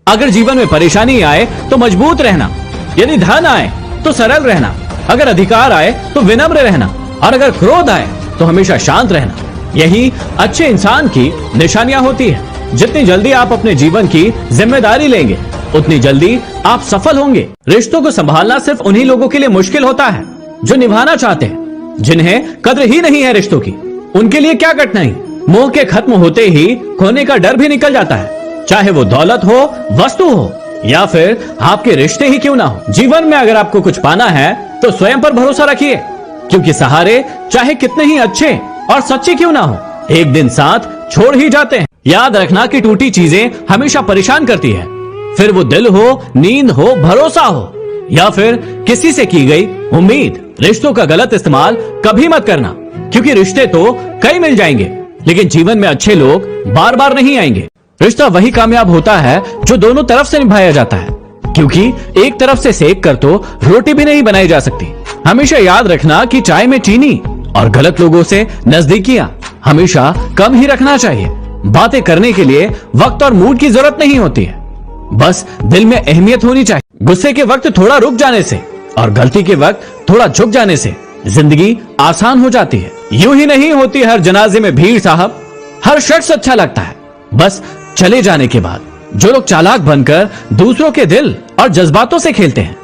अगर जीवन में परेशानी आए तो मजबूत रहना, यदि धन आए तो सरल रहना, अगर अधिकार आए तो विनम्र रहना, और अगर क्रोध आए तो हमेशा शांत रहना। यही अच्छे इंसान की निशानियां होती है। जितनी जल्दी आप अपने जीवन की जिम्मेदारी लेंगे उतनी जल्दी आप सफल होंगे। रिश्तों को संभालना सिर्फ उन्हीं लोगों के लिए मुश्किल होता है जो निभाना चाहते हैं। जिन्हें कद्र ही नहीं है रिश्तों की, उनके लिए क्या कठिनाई। मोह के खत्म होते ही खोने का डर भी निकल जाता है, चाहे वो दौलत हो, वस्तु हो, या फिर आपके रिश्ते ही क्यों ना हो। जीवन में अगर आपको कुछ पाना है तो स्वयं पर भरोसा रखिए, क्योंकि सहारे चाहे कितने ही अच्छे और सच्चे क्यों ना हो, एक दिन साथ छोड़ ही जाते हैं। याद रखना कि टूटी चीजें हमेशा परेशान करती है, फिर वो दिल हो, नींद हो, भरोसा हो, या फिर किसी से की गई उम्मीद। रिश्तों का गलत इस्तेमाल कभी मत करना, क्योंकि रिश्ते तो कई मिल जाएंगे लेकिन जीवन में अच्छे लोग बार बार नहीं आएंगे। रिश्ता वही कामयाब होता है जो दोनों तरफ से निभाया जाता है, क्योंकि एक तरफ से सेक कर तो रोटी भी नहीं बनाई जा सकती। हमेशा याद रखना कि चाय में चीनी और गलत लोगों से नजदीकियां हमेशा कम ही रखना चाहिए। बातें करने के लिए वक्त और मूड की जरूरत नहीं होती है, बस दिल में अहमियत होनी चाहिए। गुस्से के वक्त थोड़ा रुक जाने से और गलती के वक्त थोड़ा झुक जाने से जिंदगी आसान हो जाती है। यूं ही नहीं होती हर जनाजे में भीड़ साहब, हर शख्स अच्छा लगता है बस चले जाने के बाद। जो लोग चालाक बनकर दूसरों के दिल और जज्बातों से खेलते हैं,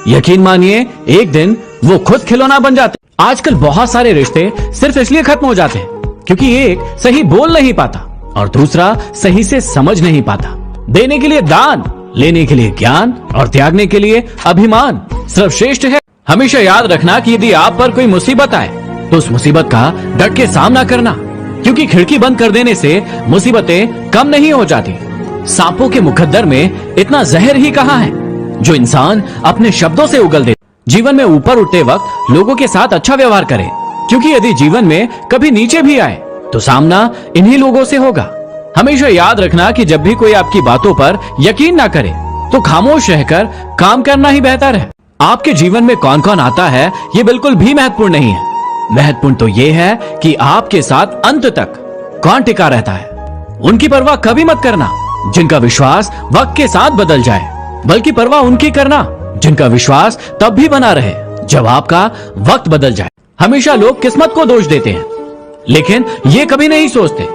यकीन मानिए एक दिन वो खुद खिलौना बन जाते। आजकल बहुत सारे रिश्ते सिर्फ इसलिए खत्म हो जाते हैं क्योंकि एक सही बोल नहीं पाता और दूसरा सही से समझ नहीं पाता। देने के लिए दान, लेने के लिए ज्ञान और त्यागने के लिए अभिमान सर्वश्रेष्ठ है। हमेशा याद रखना कि यदि आप पर कोई मुसीबत आए तो उस मुसीबत का डट के सामना करना, क्योंकि खिड़की बंद कर देने से मुसीबतें कम नहीं हो जाती। सांपों के मुकद्दर में इतना जहर ही कहाँ है जो इंसान अपने शब्दों से उगल दे। जीवन में ऊपर उठते वक्त लोगों के साथ अच्छा व्यवहार करें, क्योंकि यदि जीवन में कभी नीचे भी आए तो सामना इन्हीं लोगों से होगा। हमेशा याद रखना कि जब भी कोई आपकी बातों पर यकीन ना करे तो खामोश रहकर काम करना ही बेहतर है। आपके जीवन में कौन कौन आता है ये बिल्कुल भी महत्वपूर्ण नहीं है। महत्वपूर्ण तो ये है कि आपके साथ अंत तक कौन टिका रहता है। उनकी परवाह कभी मत करना जिनका विश्वास वक्त के साथ बदल जाए, बल्कि परवाह उनकी करना जिनका विश्वास तब भी बना रहे जब आपका वक्त बदल जाए। हमेशा लोग किस्मत को दोष देते हैं, लेकिन ये कभी नहीं सोचते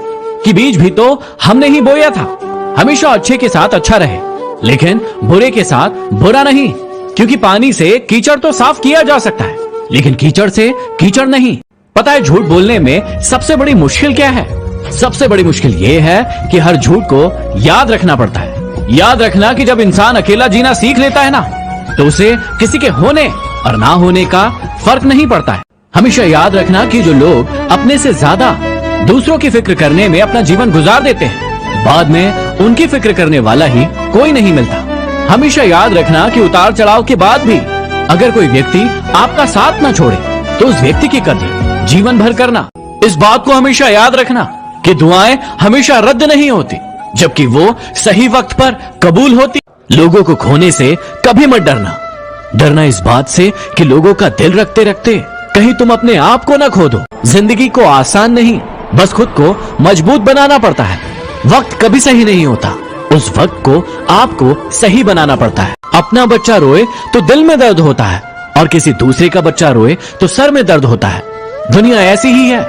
कि बीज भी तो हमने ही बोया था। हमेशा अच्छे के साथ अच्छा रहे, लेकिन बुरे के साथ बुरा नहीं, क्योंकि पानी से कीचड़ तो साफ किया जा सकता है लेकिन कीचड़ से कीचड़ नहीं। पता है झूठ बोलने में सबसे बड़ी मुश्किल क्या है? सबसे बड़ी मुश्किल ये है कि हर झूठ को याद रखना पड़ता है। याद रखना कि जब इंसान अकेला जीना सीख लेता है ना, तो उसे किसी के होने और ना होने का फर्क नहीं पड़ता है। हमेशा याद रखना कि जो लोग अपने से ज्यादा दूसरों की फिक्र करने में अपना जीवन गुजार देते हैं, बाद में उनकी फिक्र करने वाला ही कोई नहीं मिलता। हमेशा याद रखना कि उतार चढ़ाव के बाद भी अगर कोई व्यक्ति आपका साथ न छोड़े तो उस व्यक्ति की कदर जीवन भर करना। इस बात को हमेशा याद रखना कि दुआएं हमेशा रद्द नहीं होती, जबकि वो सही वक्त पर कबूल होती। लोगों को खोने से कभी मत डरना। डरना इस बात से कि लोगों का दिल रखते रखते कहीं तुम अपने आप को न खो दो। जिंदगी को आसान नहीं, बस खुद को मजबूत बनाना पड़ता है। वक्त कभी सही नहीं होता, उस वक्त को आपको सही बनाना पड़ता है। अपना बच्चा रोए तो दिल में दर्द होता है और किसी दूसरे का बच्चा रोए तो सर में दर्द होता है। दुनिया ऐसी ही है।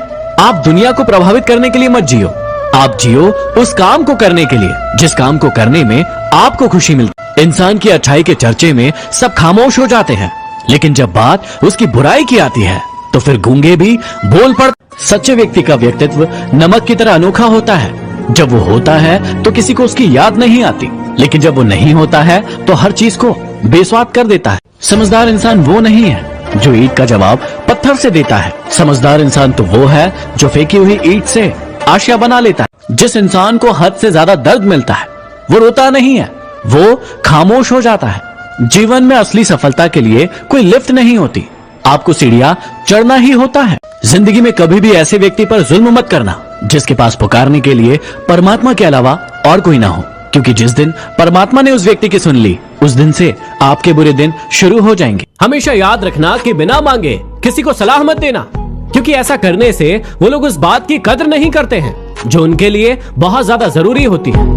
आप दुनिया को प्रभावित करने के लिए मत जियो, आप जियो उस काम को करने के लिए जिस काम को करने में आपको खुशी मिलती। इंसान की अच्छाई के चर्चे में सब खामोश हो जाते हैं, लेकिन जब बात उसकी बुराई की आती है तो फिर गूंगे भी बोल पड़ते। सच्चे व्यक्ति का व्यक्तित्व नमक की तरह अनोखा होता है। जब वो होता है तो किसी को उसकी याद नहीं आती, लेकिन जब वो नहीं होता है तो हर चीज को बेस्वाद कर देता है। समझदार इंसान वो नहीं है जो ईंट का जवाब पत्थर से देता है। समझदार इंसान तो वो है जो फेंकी हुई ईंट से आशिया बना लेता है। जिस इंसान को हद से ज्यादा दर्द मिलता है वो रोता नहीं है, वो खामोश हो जाता है। जीवन में असली सफलता के लिए कोई लिफ्ट नहीं होती, आपको सीढ़ियां चढ़ना ही होता है। जिंदगी में कभी भी ऐसे व्यक्ति पर जुल्म मत करना जिसके पास पुकारने के लिए परमात्मा के अलावा और कोई ना हो, क्योंकि जिस दिन परमात्मा ने उस व्यक्ति की सुन ली उस दिन से आपके बुरे दिन शुरू हो जाएंगे। हमेशा याद रखना कि बिना मांगे किसी को सलाह मत देना, क्योंकि ऐसा करने से वो लोग उस बात की कदर नहीं करते हैं जो उनके लिए बहुत ज्यादा जरूरी होती है।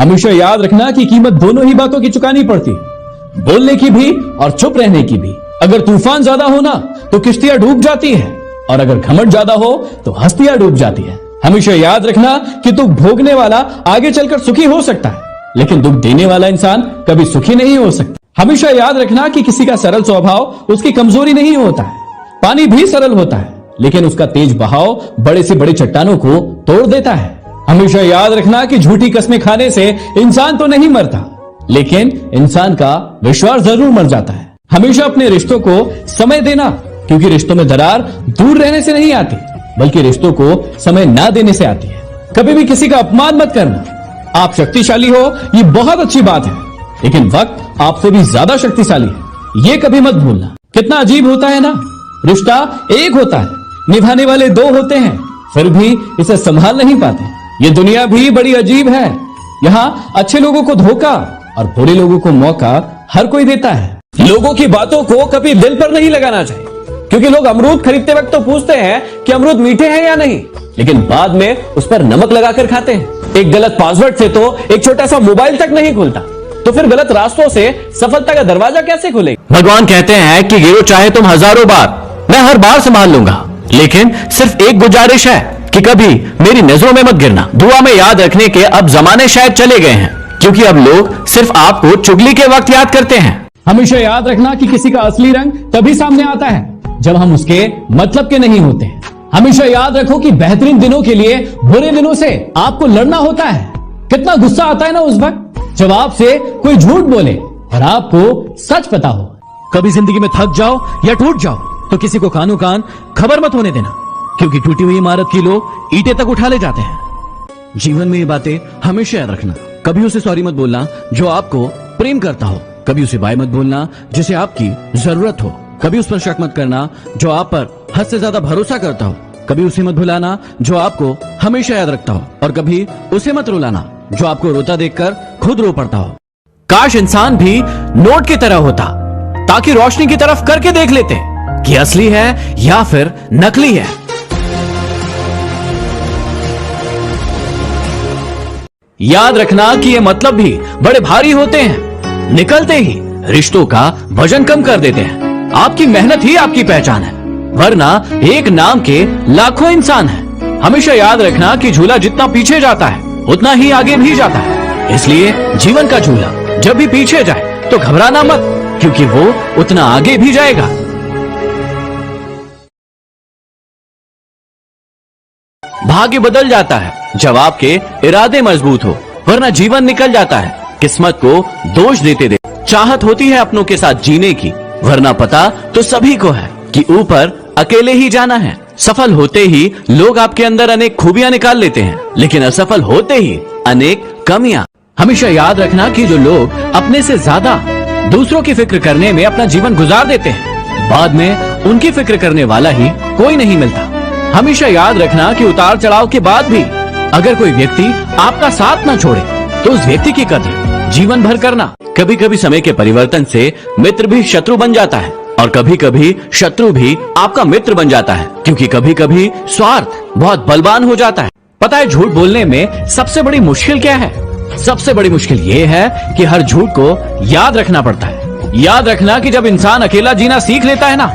हमेशा याद रखना कि कीमत दोनों ही बातों की चुकानी पड़ती है, बोलने की भी और चुप रहने की भी। अगर तूफान ज्यादा हो ना तो किश्तियां डूब जाती है, और अगर घमंड ज्यादा हो तो हस्तियां डूब जाती है। हमेशा याद रखना कि दुख भोगने वाला आगे चलकर सुखी हो सकता है, लेकिन दुख देने वाला इंसान कभी सुखी नहीं हो सकता। हमेशा याद रखना कि किसी का सरल स्वभाव उसकी कमजोरी नहीं होता है। पानी भी सरल होता है, लेकिन उसका तेज बहाव बड़े से बड़ी चट्टानों को तोड़ देता है। हमेशा याद रखना कि झूठी कस्में खाने से इंसान तो नहीं मरता, लेकिन इंसान का विश्वास जरूर मर जाता है। हमेशा अपने रिश्तों को समय देना, क्योंकि रिश्तों में दरार दूर रहने से नहीं आती, बल्कि रिश्तों को समय ना देने से आती है। कभी भी किसी का अपमान मत करना। आप शक्तिशाली हो ये बहुत अच्छी बात है, लेकिन वक्त आपसे भी ज्यादा शक्तिशाली है, ये कभी मत भूलना। कितना अजीब होता है ना, रिश्ता एक होता है, निभाने वाले दो होते हैं, फिर भी इसे संभाल नहीं पाते। ये दुनिया भी बड़ी अजीब है, यहाँ अच्छे लोगों को धोखा और बुरे लोगों को मौका हर कोई देता है। लोगों की बातों को कभी दिल पर नहीं लगाना चाहिए, क्योंकि लोग अमरूद खरीदते वक्त तो पूछते हैं कि अमरूद मीठे हैं या नहीं, लेकिन बाद में उस पर नमक लगाकर खाते हैं। एक गलत पासवर्ड से तो एक छोटा सा मोबाइल तक नहीं खुलता, तो फिर गलत रास्तों से सफलता का दरवाजा कैसे खुलेगा? भगवान कहते हैं कि गिरो चाहे तुम हजारों बार, मैं हर बार संभाल लूंगा, लेकिन सिर्फ एक गुजारिश है कि कभी मेरी नजरों में मत गिरना। दुआ में याद रखने के अब जमाने शायद चले गए हैं, क्योंकि अब लोग सिर्फ आपको चुगली के वक्त याद करते हैं। हमेशा याद रखना कि किसी का असली रंग तभी सामने आता है जब हम उसके मतलब के नहीं होते हैं। हमेशा याद रखो कि बेहतरीन दिनों के लिए बुरे दिनों से आपको लड़ना होता है। कितना गुस्सा आता है ना उस वक्त जब आपसे कोई झूठ बोले और आपको सच पता हो। कभी जिंदगी में थक जाओ या टूट जाओ तो किसी को कानो कान खबर मत होने देना, क्योंकि टूटी हुई इमारत की लोग ईंटें तक उठा ले जाते हैं। जीवन में ये बातें हमेशा याद रखना। कभी उसे सॉरी मत बोलना जो आपको प्रेम करता हो, कभी उसे बाय मत बोलना जिसे आपकी जरूरत हो, कभी उस पर शक मत करना जो आप पर हद से ज्यादा भरोसा करता हो, कभी उसे मत भुलाना जो आपको हमेशा याद रखता हो, और कभी उसे मत रुलाना जो आपको रोता देखकर खुद रो पड़ता हो। काश इंसान भी नोट की तरह होता, ताकि रोशनी की तरफ करके देख लेते कि असली है या फिर नकली है। याद रखना कि ये मतलब भी बड़े भारी होते हैं, निकलते ही रिश्तों का वजन कम कर देते हैं। आपकी मेहनत ही आपकी पहचान है, वरना एक नाम के लाखों इंसान हैं। हमेशा याद रखना कि झूला जितना पीछे जाता है उतना ही आगे भी जाता है, इसलिए जीवन का झूला जब भी पीछे जाए तो घबराना मत, क्योंकि वो उतना आगे भी जाएगा। भाग्य बदल जाता है जब आपके इरादे मजबूत हो, वरना जीवन निकल जाता है किस्मत को दोष देते। चाहत होती है अपनों के साथ जीने की, वरना पता तो सभी को है कि ऊपर अकेले ही जाना है। सफल होते ही लोग आपके अंदर अनेक खूबियां निकाल लेते हैं, लेकिन असफल होते ही अनेक कमियां। हमेशा याद रखना कि जो लोग अपने से ज्यादा दूसरों की फिक्र करने में अपना जीवन गुजार देते हैं, बाद में उनकी फिक्र करने वाला ही कोई नहीं मिलता। हमेशा याद रखना कि उतार चढ़ाव के बाद भी अगर कोई व्यक्ति आपका साथ ना छोड़े तो उस व्यक्ति की कदर जीवन भर करना। कभी कभी समय के परिवर्तन से मित्र भी शत्रु बन जाता है, और कभी कभी शत्रु भी आपका मित्र बन जाता है, क्योंकि कभी कभी स्वार्थ बहुत बलवान हो जाता है। पता है झूठ बोलने में सबसे बड़ी मुश्किल क्या है? सबसे बड़ी मुश्किल ये है कि हर झूठ को याद रखना पड़ता है। याद रखना कि जब इंसान अकेला जीना सीख लेता है ना,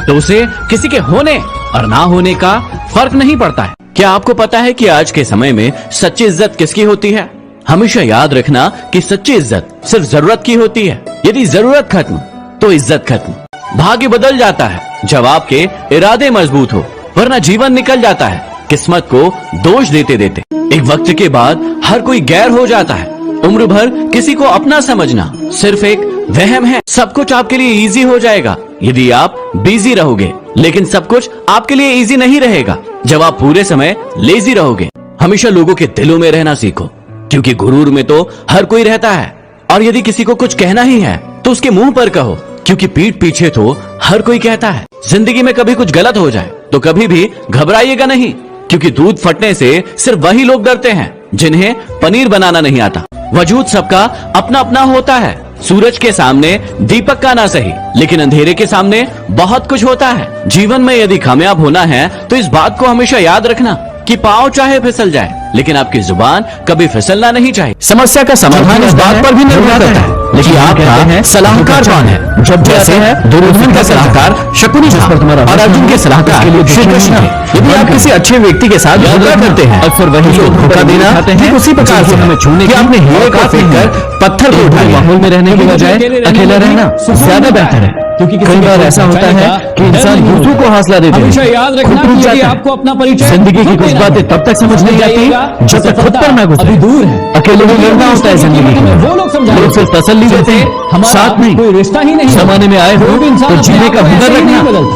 तो उसे किसी के होने और ना होने का फर्क नहीं पड़ता है। क्या आपको पता है कि आज के समय में सच्ची इज्जत किसकी होती है? हमेशा याद रखना कि सच्ची इज्जत सिर्फ जरूरत की होती है। यदि जरूरत खत्म तो इज्जत खत्म। भाग्य बदल जाता है जब आपके इरादे मजबूत हो, वरना जीवन निकल जाता है किस्मत को दोष देते देते। एक वक्त के बाद हर कोई गैर हो जाता है। उम्र भर किसी को अपना समझना सिर्फ एक वहम है। सब कुछ आपके लिए इजी हो जाएगा यदि आप बिजी रहोगे, लेकिन सब कुछ आपके लिए इजी नहीं रहेगा जब आप पूरे समय लेजी रहोगे। हमेशा लोगों के दिलों में रहना सीखो, क्योंकि गुरूर में तो हर कोई रहता है। और यदि किसी को कुछ कहना ही है तो उसके मुंह पर कहो, क्योंकि पीठ पीछे तो हर कोई कहता है। जिंदगी में कभी कुछ गलत हो जाए तो कभी भी घबराइएगा नहीं, क्योंकि दूध फटने से सिर्फ वही लोग डरते हैं जिन्हें पनीर बनाना नहीं आता। वजूद सबका अपना अपना होता है। सूरज के सामने दीपक का ना सही, लेकिन अंधेरे के सामने बहुत कुछ होता है। जीवन में यदि कामयाब होना है तो इस बात को हमेशा याद रखना कि पांव चाहे फिसल जाए लेकिन आपकी जुबान कभी फिसलना नहीं चाहिए। समस्या का समाधान इस बात पर भी निर्भर करता है लेकिन आपका सलाहकार कौन है। जब जैसे दुर्योधन का सलाहकार शकुनी था और अर्जुन के सलाहकार श्री कृष्ण थे। यदि आप किसी अच्छे व्यक्ति के साथ झगड़ा करते हैं अक्सर वही लोग धोखा देना ठीक उसी प्रकार से हमें छूने की आपने हीरे को फेंक कर पत्थर को उठा माहौल में रहने की बजाय अकेला रहना ज्यादा बेहतर है। क्योंकि कई बार ऐसा होता है कि इंसान दूसरों को हौसला देते हैं, याद रखना खुद टूट कि जाता यदि है। आपको अपना परिचय जिंदगी की कुछ बातें तब तक समझ नहीं आती जब तक खुद पर ना गुजरे। अभी दूर है। अकेले भी लड़ना होता है जिंदगी में। वो लोग समझाएंगे। लोग सिर्फ तसल्ली देते हैं, हमारा साथ नहीं। कोई रिश्ता ही नहीं है। जमाने में आए हो कोई भी इंसान तो अपने जीने आप का को हुनर ऐसे ही नहीं रखना बदलता।